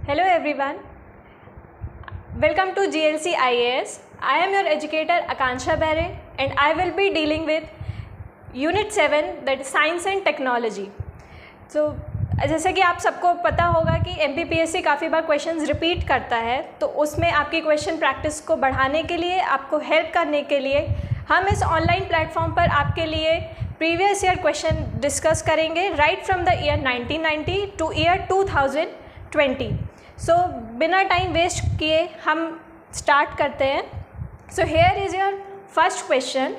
Hello everyone, welcome to GLC IAS. I am your educator Akansha Behre and I will be dealing with Unit 7 that is Science and Technology. So जैसे कि आप सबको पता होगा कि MPPSC काफ़ी बार questions repeat करता है, तो उसमें आपकी क्वेश्चन प्रैक्टिस को बढ़ाने के लिए, आपको हेल्प करने के लिए हम इस ऑनलाइन प्लेटफॉर्म पर आपके लिए प्रीवियस ईयर क्वेश्चन डिस्कस करेंगे right from the year 1990 to year 2020. So बिना टाइम वेस्ट किए हम स्टार्ट करते हैं. So here is your first question,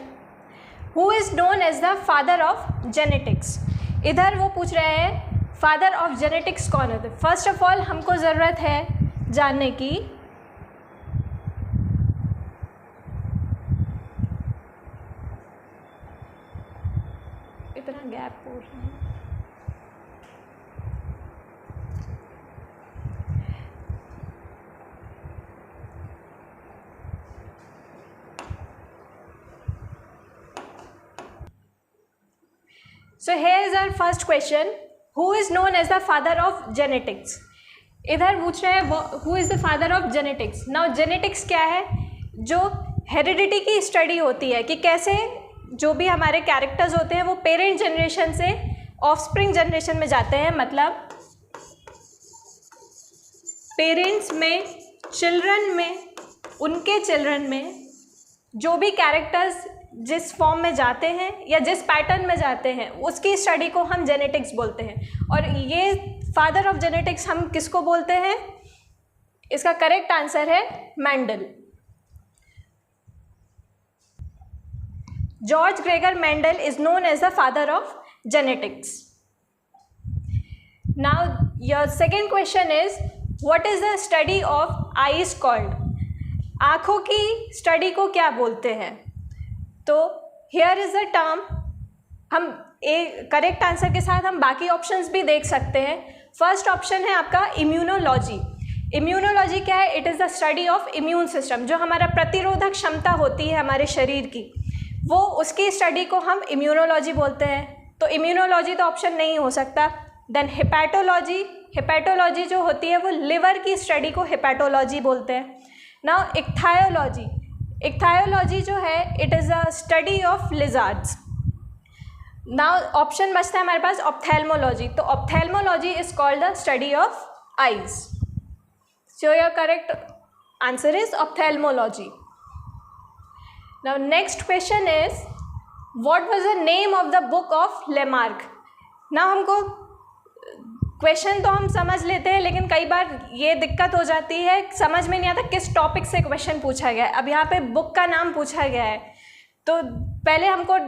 who is known as the father of genetics. इधर वो पूछ रहे हैं फादर ऑफ जेनेटिक्स कौन है. फर्स्ट ऑफ ऑल हमको ज़रूरत है जानने की इतना गैप हो रहा है. So here is our first question, who is known as the father of genetics. इधर पूछ रहे हैं who is the father of genetics. Now genetics क्या है? जो हेरिडिटी की स्टडी होती है कि कैसे जो भी हमारे कैरेक्टर्स होते हैं वो पेरेंट जनरेशन से ऑफस्प्रिंग जनरेशन में जाते हैं. मतलब पेरेंट्स में, चिल्ड्रन में, उनके चिल्ड्रन में जो भी कैरेक्टर्स जिस फॉर्म में जाते हैं या जिस पैटर्न में जाते हैं उसकी स्टडी को हम जेनेटिक्स बोलते हैं. और ये फादर ऑफ जेनेटिक्स हम किसको बोलते हैं? इसका करेक्ट आंसर है Mendel. George Gregor Mendel is known as the father of genetics. Now your second question is what is the study of eyes called. आँखों की स्टडी को क्या बोलते हैं? तो हेयर इज़ अ टर्म. हम एक करेक्ट आंसर के साथ हम बाकी ऑप्शंस भी देख सकते हैं. फर्स्ट ऑप्शन है आपका इम्यूनोलॉजी. इम्यूनोलॉजी क्या है? It is the study of immune system. जो हमारा प्रतिरोधक क्षमता होती है हमारे शरीर की, वो उसकी स्टडी को हम इम्यूनोलॉजी बोलते हैं. तो इम्यूनोलॉजी तो ऑप्शन नहीं हो सकता. Then hepatology. हेपेटोलॉजी जो होती है वो लिवर की स्टडी को हेपेटोलॉजी बोलते हैं. नाउ इक्थायोलॉजी. इक्थायोलॉजी जो है it is a study of lizards. Now option बचता है हमारे पास ऑप्थेल्मोलॉजी. तो ophthalmology is called the study of eyes. So your correct answer is ophthalmology. Now next question is what was the name of the book of Lamarck. Now हमको question तो हम समझ लेते हैं, लेकिन कई बार ये दिक्कत हो जाती है, समझ में नहीं आता किस टॉपिक से क्वेश्चन पूछा गया है. अब यहाँ पे बुक का नाम पूछा गया है, तो पहले हमको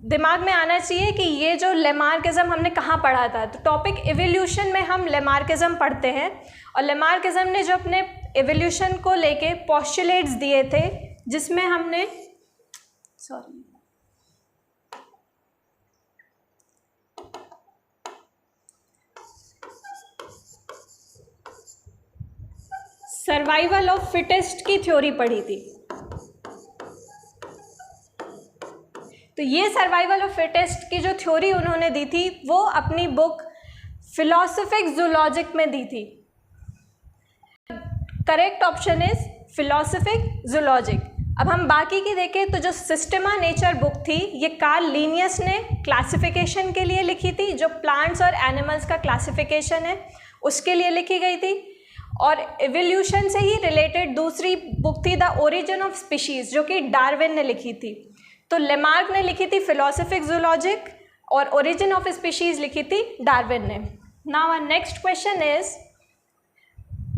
दिमाग में आना चाहिए कि ये जो लेमार्किज्म हमने कहाँ पढ़ा था. तो टॉपिक एवोल्यूशन में हम लेमार्किज्म पढ़ते हैं, और लेमार्किज्म ने जो अपने एवोल्यूशन को लेके पोस्टुलेट्स दिए थे, जिसमें हमने सर्वाइवल ऑफ फिटेस्ट की थ्योरी पढ़ी थी. तो ये सर्वाइवल ऑफ फिटेस्ट की जो थ्योरी उन्होंने दी थी वो अपनी बुक फिलोसफिक जूलॉजिक में दी थी. Correct option is philosophic zoologic. अब हम बाकी की देखें तो जो सिस्टमा नेचर बुक थी ये कार्ल लिनियस ने क्लासिफिकेशन के लिए लिखी थी. जो प्लांट्स और एनिमल्स का क्लासिफिकेशन है उसके लिए लिखी गई थी. और एवोल्यूशन से ही रिलेटेड दूसरी बुक थी द ओरिजिन ऑफ स्पीशीज़, जो कि डार्विन ने लिखी थी. तो लेमार्क ने लिखी थी फिलोसफिक जूलॉजिक और ओरिजिन ऑफ स्पीशीज़ लिखी थी डार्विन ने. Now our next question is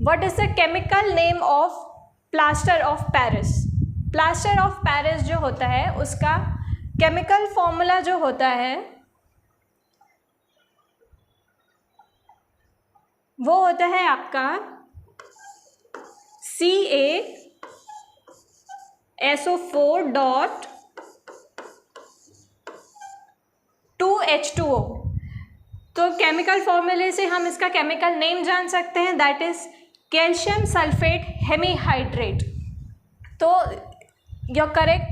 what is the chemical name of plaster of Paris. Plaster of Paris जो होता है उसका केमिकल फॉर्मूला जो होता है वो होता है आपका CaSO4.2H2O. तो केमिकल फॉर्मूले से हम इसका केमिकल नेम जान सकते हैं, that is calcium sulphate hemihydrate. तो your correct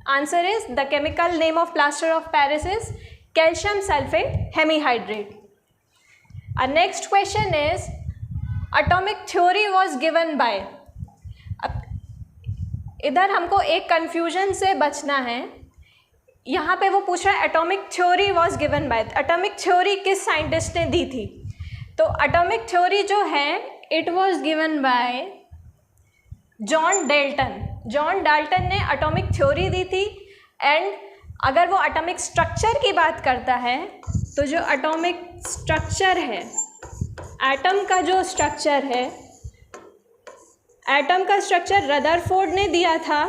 answer is the chemical name of plaster of Paris is calcium sulfate hemihydrate. Our next question is, atomic theory was given by, इधर हमको एक confusion से बचना है, यहाँ पे वो पूछ रहा है atomic theory was given bye, atomic theory किस साइंटिस्ट ने दी थी, तो एटॉमिक थ्योरी जो है it was given bye John Dalton. John Dalton ने एटॉमिक थ्योरी दी थी। एंड अगर वो एटॉमिक स्ट्रक्चर की बात करता है तो जो एटॉमिक स्ट्रक्चर है, एटम का जो स्ट्रक्चर है, एटम का स्ट्रक्चर रदरफोर्ड ने दिया था,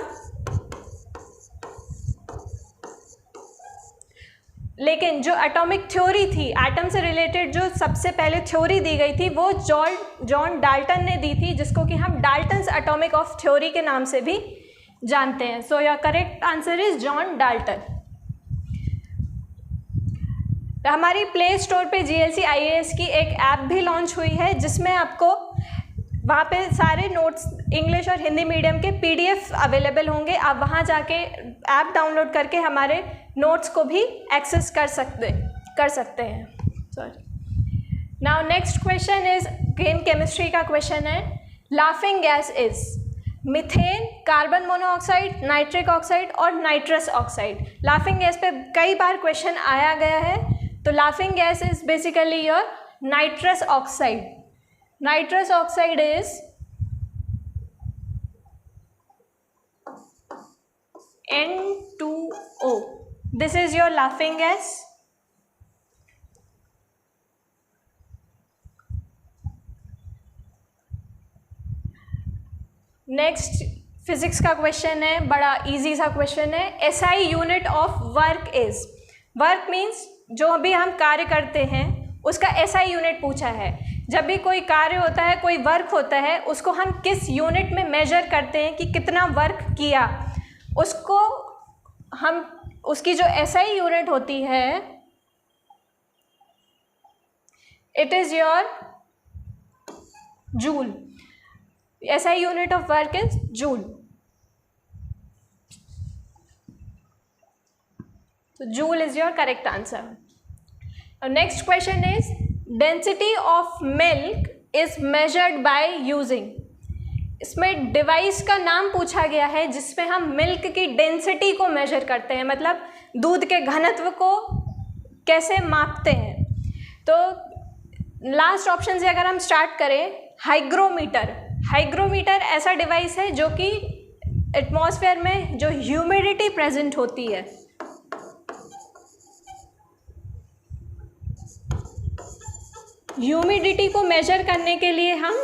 लेकिन जो एटॉमिक थ्योरी थी, एटम से रिलेटेड जो सबसे पहले थ्योरी दी गई थी वो जॉन डाल्टन ने दी थी, जिसको कि हम डाल्टन्स एटॉमिक ऑफ थ्योरी के नाम से भी जानते हैं। सो your correct answer is John Dalton. हमारी प्ले स्टोर पे GLC IAS की एक ऐप भी लॉन्च हुई है, जिसमें आपको वहाँ पे सारे नोट्स इंग्लिश और हिंदी मीडियम के PDF अवेलेबल होंगे। आप वहाँ जाके ऐप डाउनलोड करके हमारे नोट्स को भी एक्सेस कर सकते हैं। Sorry. Now next question is again chemistry का क्वेश्चन है। Laughing gas is methane, carbon monoxide, nitric oxide और नाइट्रस ऑक्साइड। लाफिंग गैस पे कई बार क्वेश्चन आया गया है, तो laughing gas is basically your nitrous oxide. Nitrous oxide is N2O. This is your laughing gas. Next physics का question है, बड़ा इजी सा क्वेश्चन है। SI unit of work is, work means जो भी हम कार्य करते हैं उसका SI यूनिट पूछा है। जब भी कोई कार्य होता है, कोई वर्क होता है, उसको हम किस यूनिट में मेजर करते हैं कि कितना वर्क किया, उसको हम उसकी जो SI यूनिट होती है it is your joule. SI unit of work is joule. तो joule is your correct answer. Next question is density of milk is measured by using. इसमें डिवाइस का नाम पूछा गया है जिसमें हम मिल्क की डेंसिटी को मेजर करते हैं, मतलब दूध के घनत्व को कैसे मापते हैं। तो लास्ट ऑप्शन से अगर हम स्टार्ट करें, हाइग्रोमीटर। हाइग्रोमीटर ऐसा डिवाइस है जो कि एटमॉस्फेयर में जो ह्यूमिडिटी प्रेजेंट होती है, ह्यूमिडिटी को मेजर करने के लिए हम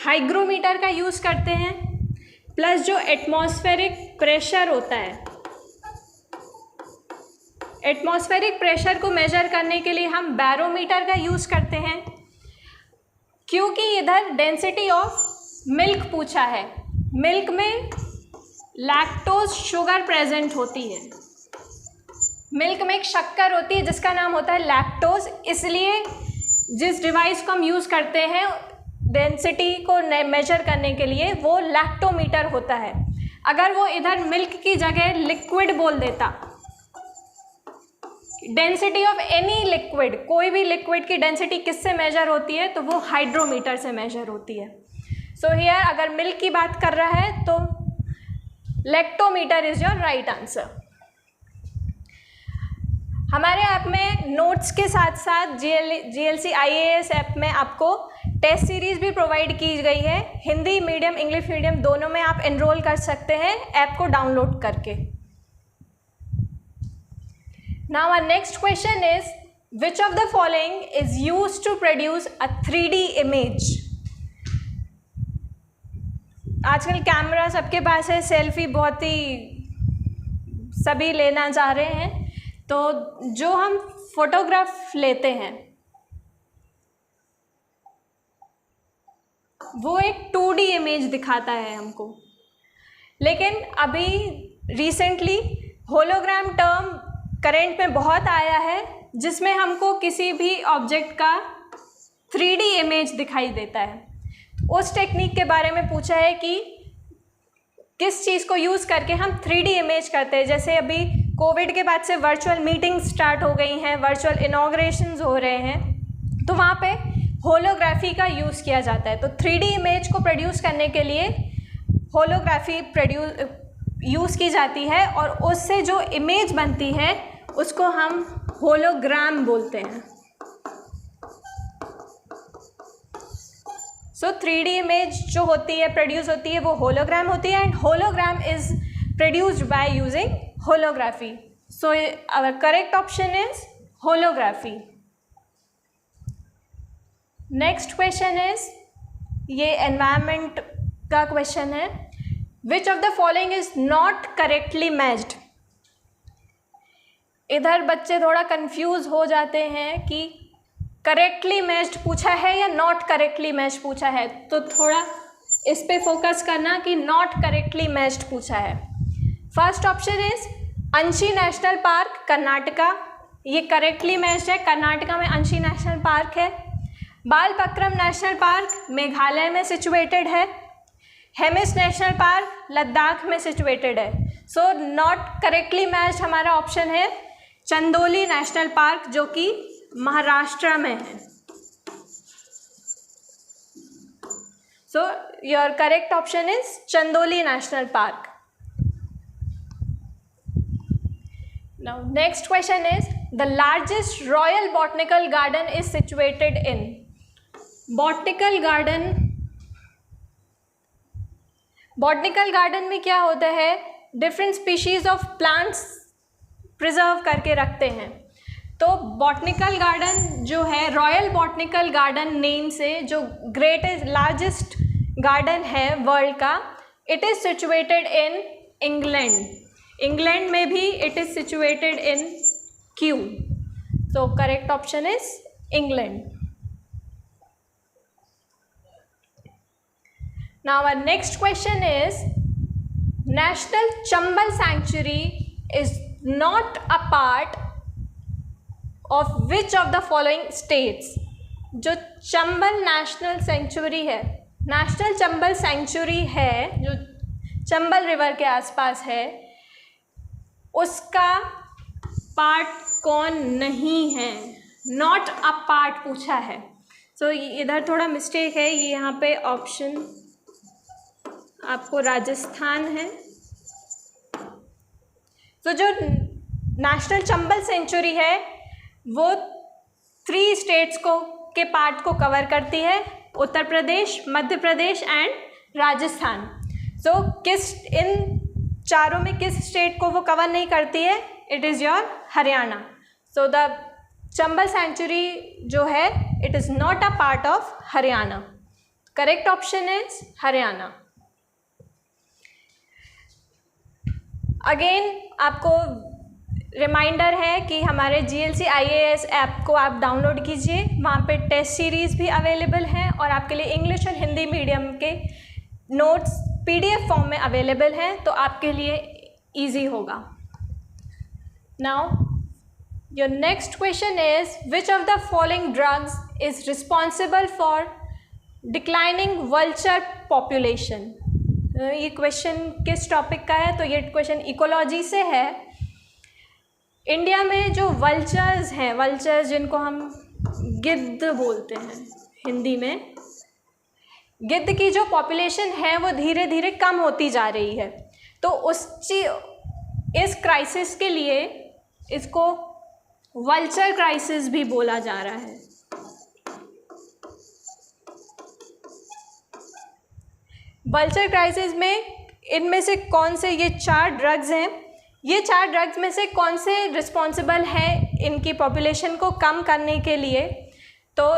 हाइग्रोमीटर का यूज़ करते हैं। प्लस जो एटमॉस्फेरिक प्रेशर होता है, एटमॉस्फेरिक प्रेशर को मेजर करने के लिए हम बैरोमीटर का यूज़ करते हैं। क्योंकि इधर डेंसिटी ऑफ मिल्क पूछा है, मिल्क में लैक्टोज शुगर प्रेजेंट होती है, मिल्क में एक शक्कर होती है जिसका नाम होता है लैक्टोज, इसलिए जिस डिवाइस को हम यूज़ करते हैं डेंसिटी को मेजर करने के लिए वो लैक्टोमीटर होता है। अगर वो इधर मिल्क की जगह लिक्विड बोल देता, डेंसिटी ऑफ एनी लिक्विड, कोई भी लिक्विड की डेंसिटी किससे मेजर होती है, तो वो हाइड्रोमीटर से मेजर होती है। सो हियर अगर मिल्क की बात कर रहा है तो lactometer is your right answer. हमारे ऐप में नोट्स के साथ साथ GLC IAS ऐप में आपको टेस्ट सीरीज़ भी प्रोवाइड की गई है। हिंदी मीडियम, इंग्लिश मीडियम दोनों में आप एनरोल कर सकते हैं ऐप को डाउनलोड करके। Now our next question is which of the following is used to produce a 3D image. आजकल कैमरा सबके पास है, सेल्फी बहुत ही सभी लेना चाह रहे हैं, तो जो हम फोटोग्राफ लेते हैं वो एक 2D इमेज दिखाता है हमको, लेकिन अभी रिसेंटली होलोग्राम टर्म करंट में बहुत आया है जिसमें हमको किसी भी ऑब्जेक्ट का 3D इमेज दिखाई देता है। उस टेक्निक के बारे में पूछा है कि किस चीज़ को यूज़ करके हम 3D इमेज करते हैं। जैसे अभी कोविड के बाद से वर्चुअल मीटिंग स्टार्ट हो गई हैं, वर्चुअल इनॉग्रेशंस हो रहे हैं, तो वहाँ पे होलोग्राफी का यूज़ किया जाता है। तो 3D इमेज को प्रोड्यूस करने के लिए होलोग्राफी यूज़ की जाती है और उससे जो इमेज बनती है उसको हम होलोग्राम बोलते हैं। सो 3D इमेज जो होती है प्रोड्यूस होती है वो होलोग्राम होती है, and hologram is produced by using holography. So our correct option is holography. Next question is, ये एनवायरमेंट का क्वेश्चन है। Which of the following is not correctly matched. इधर बच्चे थोड़ा कंफ्यूज हो जाते हैं कि करेक्टली मैच्ड पूछा है या नॉट करेक्टली मैच्ड पूछा है, तो थोड़ा इस पे फोकस करना कि नॉट करेक्टली मैच्ड पूछा है। फर्स्ट ऑप्शन इज अंशी नेशनल पार्क कर्नाटका, ये करेक्टली मैच्ड है, कर्नाटका में अंशी नेशनल पार्क है। बालपक्रम नेशनल पार्क मेघालय में सिचुएटेड है। हेमिस नेशनल पार्क लद्दाख में सिचुएटेड है। सो नॉट करेक्टली मैच्ड हमारा ऑप्शन है चंदोली नेशनल पार्क, जो कि महाराष्ट्र में है। So your correct option is Chandoli national park. Now next question is, the largest royal botanical garden is situated in. Botanical garden में क्या होता है, different species of plants preserve करके रखते हैं। तो बॉटनिकल गार्डन जो है, रॉयल बॉटनिकल गार्डन नेम से जो ग्रेटेस्ट लार्जेस्ट गार्डन है वर्ल्ड का, it is situated in England. England में भी it is situated in Q. So correct option is England. Now our next question is, National Chambal Sanctuary is not a part of which of the following states? जो Chambal national century है, national Chambal century है जो Chambal river के आसपास है, उसका part कौन नहीं है? नॉट अ पार्ट पूछा है। सो इधर थोड़ा मिस्टेक है, ये यहाँ पे ऑप्शन आपको राजस्थान है। तो जो नेशनल चंबल सेंचुरी है वो 3 स्टेट्स को के पार्ट को कवर करती है, उत्तर प्रदेश, मध्य प्रदेश एंड राजस्थान। सो इन चारों में किस स्टेट को वो कवर नहीं करती है? It is your Haryana. So the Chambal sanctuary जो है it is not a part of Haryana. Correct option is Haryana. Again आपको रिमाइंडर है कि हमारे GLC IAS ऐप को आप डाउनलोड कीजिए, वहाँ पे टेस्ट सीरीज़ भी अवेलेबल हैं और आपके लिए इंग्लिश और हिंदी मीडियम के नोट्स PDF फॉर्म में अवेलेबल हैं, तो आपके लिए ईजी होगा। Now your next question is, which of the following drugs is responsible for declining vulture population. ये क्वेश्चन किस टॉपिक का है? तो ये क्वेश्चन इकोलॉजी से है। इंडिया में जो वल्चर्स हैं, वल्चर्स जिनको हम गिद्ध बोलते हैं हिंदी में, गिद्ध की जो पॉपुलेशन है वो धीरे धीरे कम होती जा रही है। तो इस क्राइसिस के लिए इसको वल्चर क्राइसिस भी बोला जा रहा है। वल्चर क्राइसिस में इनमें से कौन से ये 4 ड्रग्स हैं, ये 4 ड्रग्स में से कौन से रिस्पॉन्सिबल हैं इनकी पॉपुलेशन को कम करने के लिए? तो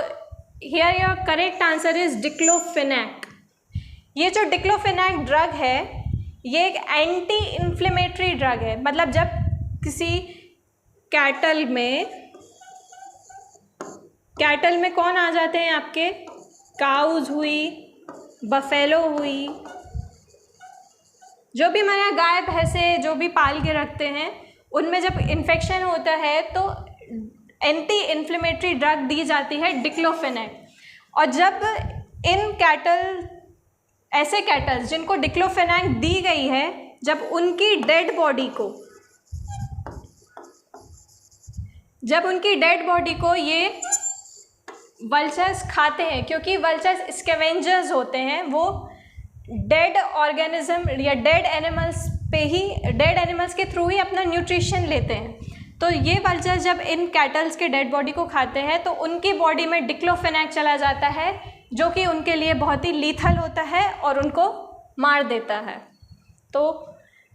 here your correct answer is diclofenac. ये जो डिक्लोफेनेक ड्रग है ये एक एंटी इन्फ्लेमेटरी ड्रग है। मतलब जब किसी कैटल में कौन आ जाते हैं आपके, काउज हुई, बफेलो हुई, जो भी हमारे यहाँ गाय भैंसे जो भी पाल के रखते हैं, उनमें जब इन्फेक्शन होता है तो एंटी इन्फ्लेमेटरी ड्रग दी जाती है डिक्लोफेनेक। और जब ऐसे कैटल्स जिनको डिक्लोफेनेक दी गई है, जब उनकी डेड बॉडी को ये वल्चर्स खाते हैं, क्योंकि वल्चर्स स्कैवेंजर्स होते हैं, वो डेड ऑर्गेनिज्म या डेड एनिमल्स के थ्रू ही अपना न्यूट्रिशन लेते हैं। तो ये वल्चर्स जब इन कैटल्स के डेड बॉडी को खाते हैं तो उनकी बॉडी में डिक्लोफेनाक चला जाता है, जो कि उनके लिए बहुत ही लीथल होता है और उनको मार देता है। तो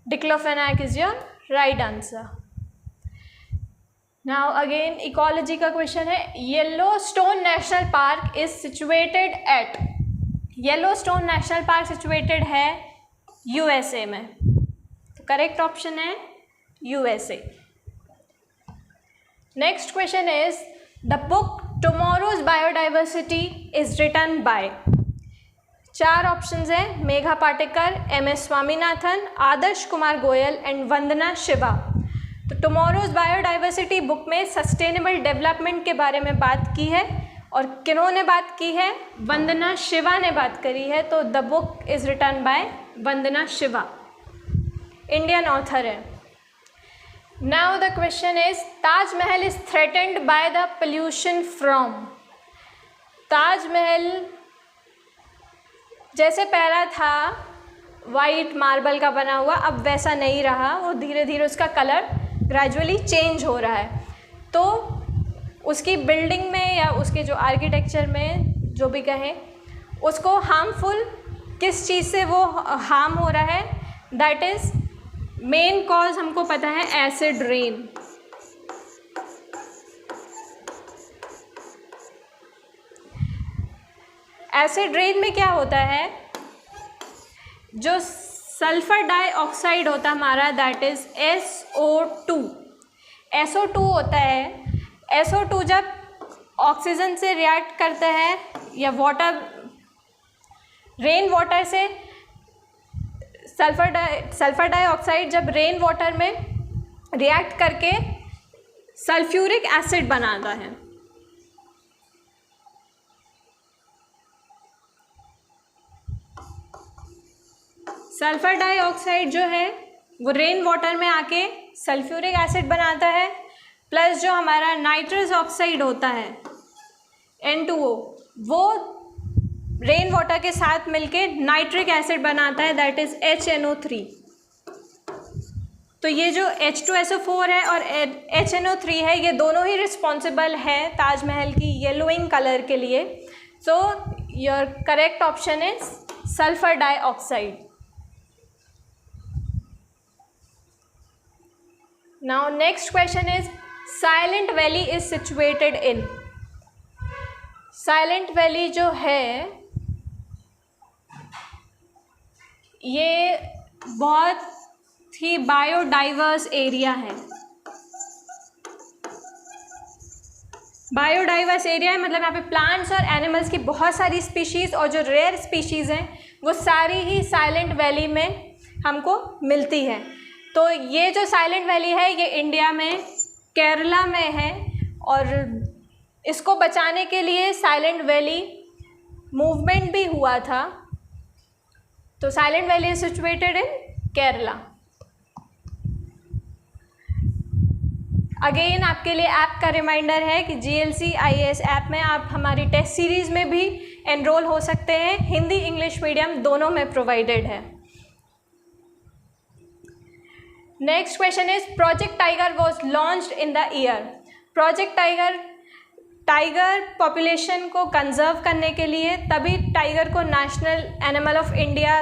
diclofenac is your right answer. Now again ecology का क्वेश्चन है, Yellowstone national park is situated at. Yellowstone national park situated है यूएसए में। तो करेक्ट ऑप्शन है USA. Next question is the book tomorrow's biodiversity is written by. 4 options हैं, Megha Patekar, M S. Swaminathan, Adarsh Kumar Goyal and Vandana Shiva. तो tomorrow's biodiversity book में sustainable development के बारे में बात की है, और किन्होंने बात की है? वंदना शिवा ने बात करी है। तो the book is written by Vandana Shiva, Indian author है। Now the question is Taj Mahal is threatened by the pollution from. Taj Mahal जैसे पहला था वाइट मार्बल का बना हुआ, अब वैसा नहीं रहा, वो धीरे धीरे उसका कलर ग्रेजुअली चेंज हो रहा है। तो उसकी बिल्डिंग में या उसके जो आर्किटेक्चर में जो भी कहें, उसको हार्मफुल किस चीज़ से वो हार्म हो रहा है? दैट इज़ मेन कॉज हमको पता है एसिड रेन। एसिड रेन में क्या होता है? जो सल्फर डाइऑक्साइड होता है हमारा, दैट इज़ SO2। SO2 होता है। SO2 जब ऑक्सीजन से रिएक्ट करता है या रेन वाटर से, सल्फर डाइऑक्साइड जब रेन वाटर में रिएक्ट करके सल्फ्यूरिक एसिड बनाता है। सल्फर डाइऑक्साइड जो है वो रेन वाटर में आके सल्फ्यूरिक एसिड बनाता है, प्लस जो हमारा नाइट्रस ऑक्साइड होता है N2O, वो रेन वाटर के साथ मिलके नाइट्रिक एसिड बनाता है, दैट इज़ HNO3। तो ये जो H2SO4 है और HNO3 है, ये दोनों ही रिस्पॉन्सिबल हैं ताजमहल की येलोइंग कलर के लिए। सो your correct option is sulphur dioxide. Now next question is Silent Valley is situated in। Silent Valley जो है ये बहुत ही बायोडाइवर्स एरिया है। बायोडाइवर्स एरिया है मतलब यहाँ पे प्लांट्स और एनिमल्स की बहुत सारी स्पीशीज़, और जो रेयर स्पीशीज़ हैं वो सारी ही साइलेंट वैली में हमको मिलती है। तो ये जो साइलेंट वैली है ये इंडिया में केरला में है, और इसको बचाने के लिए साइलेंट वैली मूवमेंट भी हुआ था। तो silent valley is situated in Kerala. Again आपके लिए ऐप का रिमाइंडर है कि GLC IAS ऐप में आप हमारी टेस्ट सीरीज़ में भी एनरोल हो सकते हैं। हिंदी इंग्लिश मीडियम दोनों में प्रोवाइडेड है। Next question is project tiger was launched in the year. Project tiger population को कंजर्व करने के लिए तभी टाइगर को national animal of India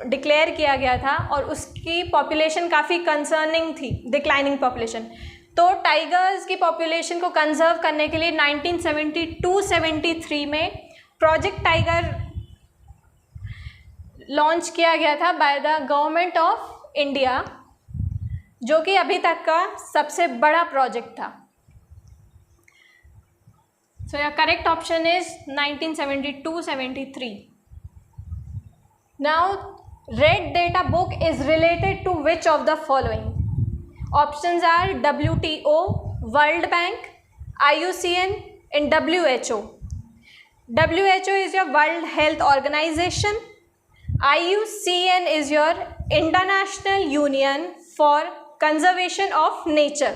declare किया गया था, और उसकी पॉपुलेशन काफ़ी कंसर्निंग थी, डिक्लाइनिंग पॉपुलेशन। तो टाइगर्स की पॉपुलेशन को कंजर्व करने के लिए 1972-73 में प्रोजेक्ट टाइगर लॉन्च किया गया था by the government of India, जो कि अभी तक का सबसे बड़ा प्रोजेक्ट था। So your correct option is 1972-73। Now red data book is related to which of the following? Options are WTO, world bank, IUCN and WHO. WHO is your World Health Organization. IUCN is your International Union for Conservation of Nature.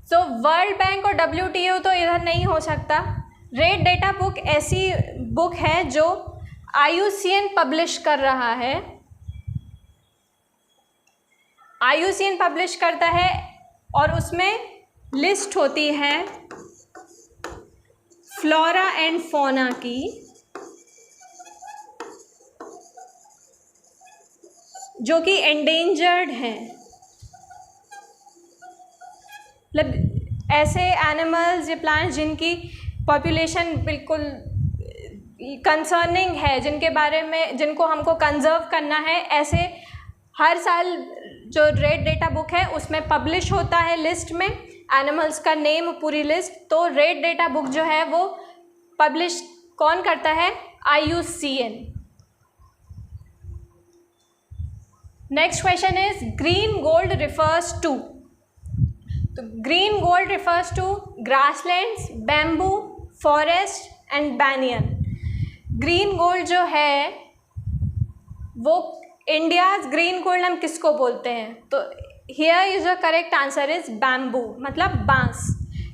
So world bank और WTO तो इधर नहीं हो सकता, red data book ऐसी book है जो IUCN publish कर रहा है, IUCN पब्लिश करता है और उसमें लिस्ट होती है फ्लोरा एंड फौना की, जो कि एंडेंजर्ड हैं, मतलब ऐसे एनिमल्स या प्लांट्स जिनकी पॉपुलेशन बिल्कुल कंसर्निंग है, जिनके बारे में जिनको हमको कंजर्व करना है, ऐसे हर साल जो रेड डेटा बुक है उसमें पब्लिश होता है लिस्ट में एनिमल्स का नेम, पूरी लिस्ट। तो रेड डेटा बुक जो है वो पब्लिश कौन करता है? IUCN। Next question is green gold refers to. तो green gold refers to grasslands, bamboo, forest and banyan. Green gold जो है वो इंडियाज ग्रीन गोल्ड हम किसको बोलते हैं? तो here is the correct answer is bamboo, मतलब बांस,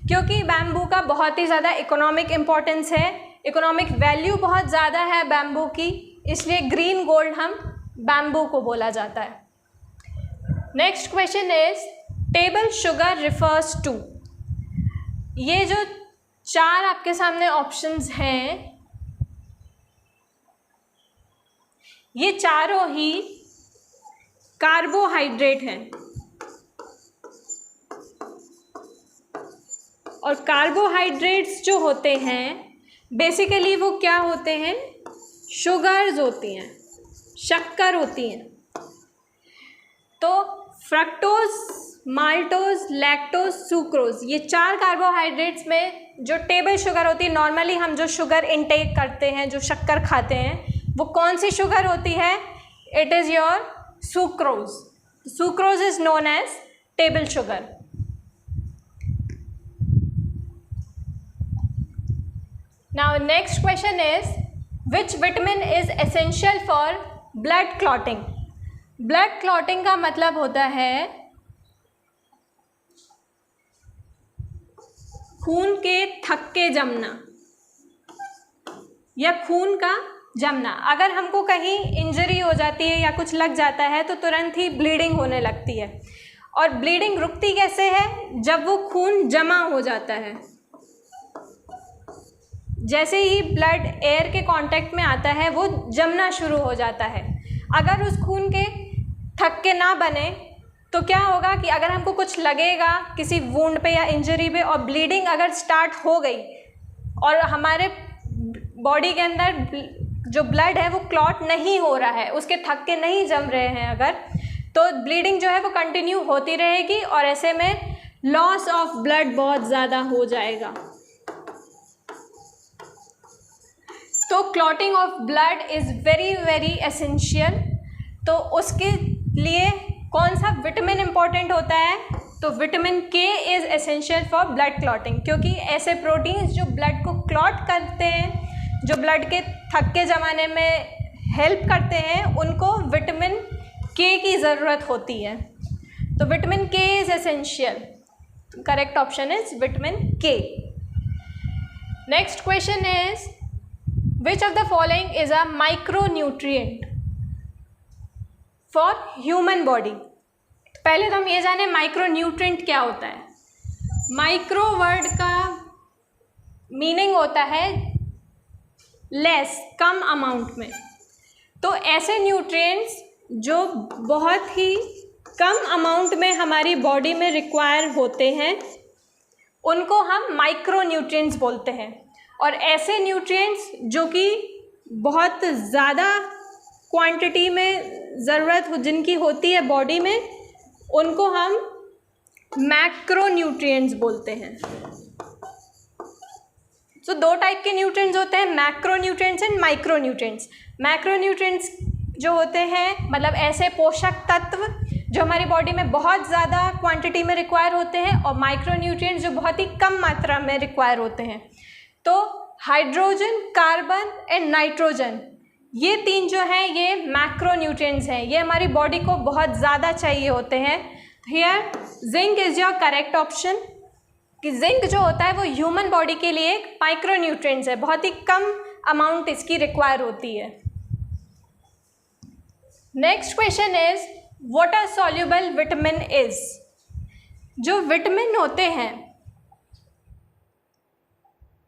क्योंकि बैम्बू का बहुत ही ज़्यादा इकोनॉमिक इम्पोर्टेंस है, इकोनॉमिक वैल्यू बहुत ज़्यादा है बैम्बू की, इसलिए ग्रीन गोल्ड हम बैम्बू को बोला जाता है। Next question is table sugar refers to. ये जो चार आपके सामने ऑप्शंस हैं, ये चारों ही कार्बोहाइड्रेट हैं, और कार्बोहाइड्रेट्स जो होते हैं बेसिकली वो क्या होते हैं? शुगर्स होती हैं, शक्कर होती हैं। तो फ्रक्टोज, माल्टोज, लैक्टोज, सुक्रोज, ये चार कार्बोहाइड्रेट्स में जो टेबल शुगर होती है, नॉर्मली हम जो शुगर इनटेक करते हैं, जो शक्कर खाते हैं, वो कौन सी शुगर होती है? It is your sucrose. Sucrose is known as table sugar. Now next question is which vitamin is essential for blood clotting. Blood clotting का मतलब होता है खून के थक्के जमना या खून का जमना। अगर हमको कहीं इंजरी हो जाती है या कुछ लग जाता है तो तुरंत ही ब्लीडिंग होने लगती है, और ब्लीडिंग रुकती कैसे है? जब वो खून जमा हो जाता है। जैसे ही ब्लड एयर के कांटेक्ट में आता है वो जमना शुरू हो जाता है। अगर उस खून के थक्के ना बने तो क्या होगा कि अगर हमको कुछ लगेगा किसी वुंड पे या इंजरी पे और ब्लीडिंग अगर स्टार्ट हो गई और हमारे बॉडी के अंदर जो ब्लड है वो क्लॉट नहीं हो रहा है, उसके थक्के नहीं जम रहे हैं अगर, तो ब्लीडिंग जो है वो कंटिन्यू होती रहेगी और ऐसे में लॉस ऑफ ब्लड बहुत ज़्यादा हो जाएगा। तो clotting of blood is very very essential. तो उसके लिए कौन सा विटामिन इम्पॉर्टेंट होता है? तो vitamin K is essential for blood clotting, क्योंकि ऐसे प्रोटीन्स जो ब्लड को क्लॉट करते हैं, जो ब्लड के थक्के जमाने में हेल्प करते हैं, उनको विटामिन के की ज़रूरत होती है। तो vitamin K is essential. Correct option is vitamin K. Next question is which of the following is a micronutrient for human body. पहले तो हम ये जाने माइक्रोन्यूट्रिएंट क्या होता है। माइक्रो वर्ड का मीनिंग होता है लेस, कम अमाउंट में। तो ऐसे न्यूट्रिएंट्स जो बहुत ही कम अमाउंट में हमारी बॉडी में रिक्वायर होते हैं उनको हम माइक्रोन्यूट्रिएंट्स बोलते हैं, और ऐसे न्यूट्रिएंट्स जो कि बहुत ज़्यादा क्वांटिटी में ज़रूरत जिनकी होती है बॉडी में, उनको हम मैक्रोन्यूट्रिएंट्स बोलते हैं। तो दो टाइप के न्यूट्रिएंट्स होते हैं, मैक्रोन्यूट्रिएंट्स एंड माइक्रोन्यूट्रिएंट्स। मैक्रोन्यूट्रिएंट्स जो होते हैं मतलब ऐसे पोषक तत्व जो हमारी बॉडी में बहुत ज़्यादा क्वांटिटी में रिक्वायर होते हैं, और माइक्रोन्यूट्रिएंट्स जो बहुत ही कम मात्रा में रिक्वायर होते हैं। तो हाइड्रोजन, कार्बन एंड नाइट्रोजन, ये तीन जो हैं ये मैक्रोन्यूट्रिएंट्स हैं, ये हमारी बॉडी को बहुत ज़्यादा चाहिए होते हैं। Here zinc is your correct option. कि जिंक जो होता है वो ह्यूमन बॉडी के लिए एक माइक्रोन्यूट्रिएंट्स है, बहुत ही कम अमाउंट इसकी रिक्वायर होती है। Next question is water soluble vitamin is. जो विटामिन होते हैं,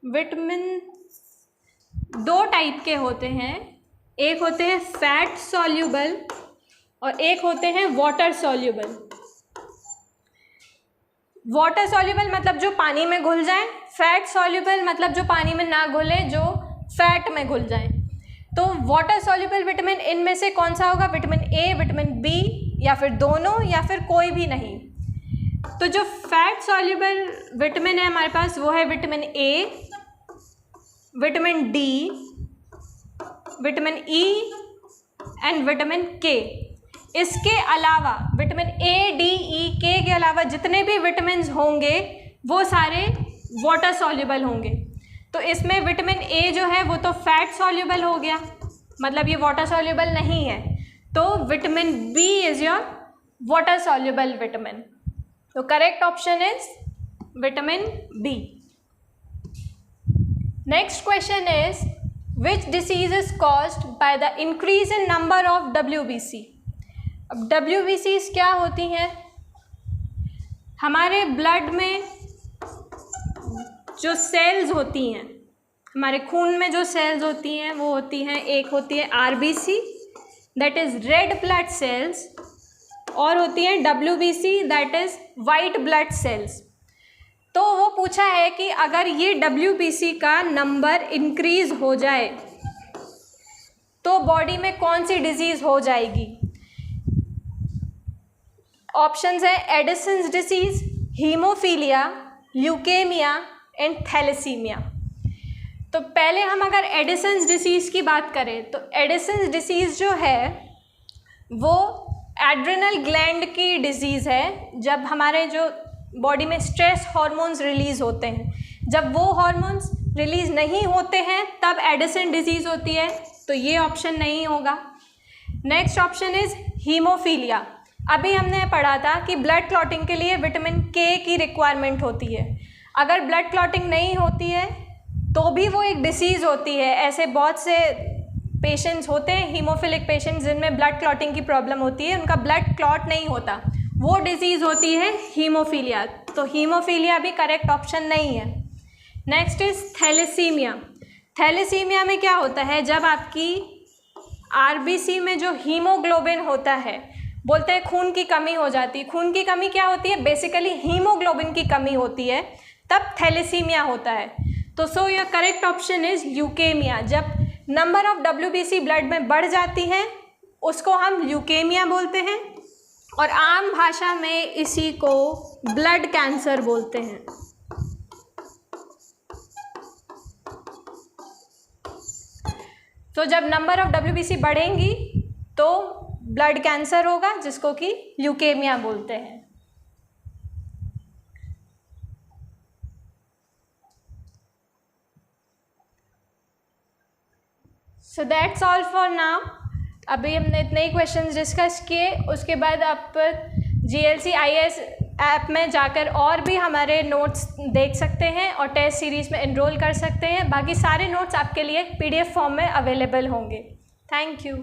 विटामिन दो टाइप के होते हैं, एक होते हैं फैट सॉल्युबल और एक होते हैं वाटर सॉल्युबल। वाटर सॉल्युबल मतलब जो पानी में घुल जाए, फैट सॉल्युबल मतलब जो पानी में ना घुले, जो फैट में घुल जाए। तो वाटर सॉल्युबल विटामिन इनमें से कौन सा होगा? विटामिन ए, विटामिन बी, या फिर दोनों, या फिर कोई भी नहीं। तो जो फैट सॉल्युबल विटामिन है हमारे पास वो है vitamin A, vitamin D, vitamin E and vitamin के। इसके अलावा विटामिन ए, डी, ई, के अलावा जितने भी विटामिन होंगे वो सारे वाटर सॉल्युबल होंगे। तो इसमें विटामिन ए जो है वो तो फैट सॉल्युबल हो गया, मतलब ये वाटर सॉल्युबल नहीं है। तो vitamin B is your water soluble vitamin. तो correct option is vitamin B. Next question is which disease is caused by the increase in number of WBC। अब WBCs क्या होती हैं? हमारे ब्लड में जो सेल्स होती हैं, हमारे खून में जो सेल्स होती हैं वो होती हैं, एक होती है RBC that is red blood cells, और होती है WBC that is white blood cells. तो वो पूछा है कि अगर ये WBC का नंबर इंक्रीज हो जाए तो बॉडी में कौन सी डिजीज़ हो जाएगी? ऑप्शंस है Addison's disease, haemophilia, leukaemia and thalassaemia. तो पहले हम अगर एडिसन्स डिसीज़ की बात करें तो एडिसन्स डिसीज़ जो है वो एड्रिनल ग्लैंड की डिजीज़ है। जब हमारे जो बॉडी में स्ट्रेस हार्मोन्स रिलीज़ होते हैं, जब वो हार्मोन्स रिलीज़ नहीं होते हैं तब एडिसन डिजीज़ होती है, तो ये ऑप्शन नहीं होगा। Next option is haemophilia. अभी हमने पढ़ा था कि ब्लड क्लॉटिंग के लिए विटामिन के की रिक्वायरमेंट होती है। अगर ब्लड क्लॉटिंग नहीं होती है तो भी वो एक डिसीज़ होती है। ऐसे बहुत से पेशेंट्स होते हैं, हीमोफिलिक पेशेंट्स, जिनमें ब्लड क्लॉटिंग की प्रॉब्लम होती है, उनका ब्लड क्लॉट नहीं होता, वो डिजीज़ होती है हीमोफीलिया। तो हीमोफीलिया भी करेक्ट ऑप्शन नहीं है। Next is thalassaemia. थैलेसीमिया में क्या होता है? जब आपकी RBC में जो हीमोग्लोबिन होता है, बोलते हैं खून की कमी हो जाती है। खून की कमी क्या होती है? बेसिकली हीमोग्लोबिन की कमी होती है, तब थैलेसीमिया होता है। तो सो your correct option is leukaemia. जब नंबर ऑफ WBC ब्लड में बढ़ जाती है उसको हम ल्यूकेमिया बोलते हैं, और आम भाषा में इसी को ब्लड कैंसर बोलते हैं। तो जब नंबर ऑफ WBC बढ़ेंगी तो ब्लड कैंसर होगा, जिसको कि ल्यूकेमिया बोलते हैं। So that's all for now. अभी हमने इतने ही क्वेश्चंस डिस्कस किए। उसके बाद आप GLC IAS ऐप में जाकर और भी हमारे नोट्स देख सकते हैं और टेस्ट सीरीज़ में एनरोल कर सकते हैं। बाकी सारे नोट्स आपके लिए PDF फॉर्म में अवेलेबल होंगे। Thank you.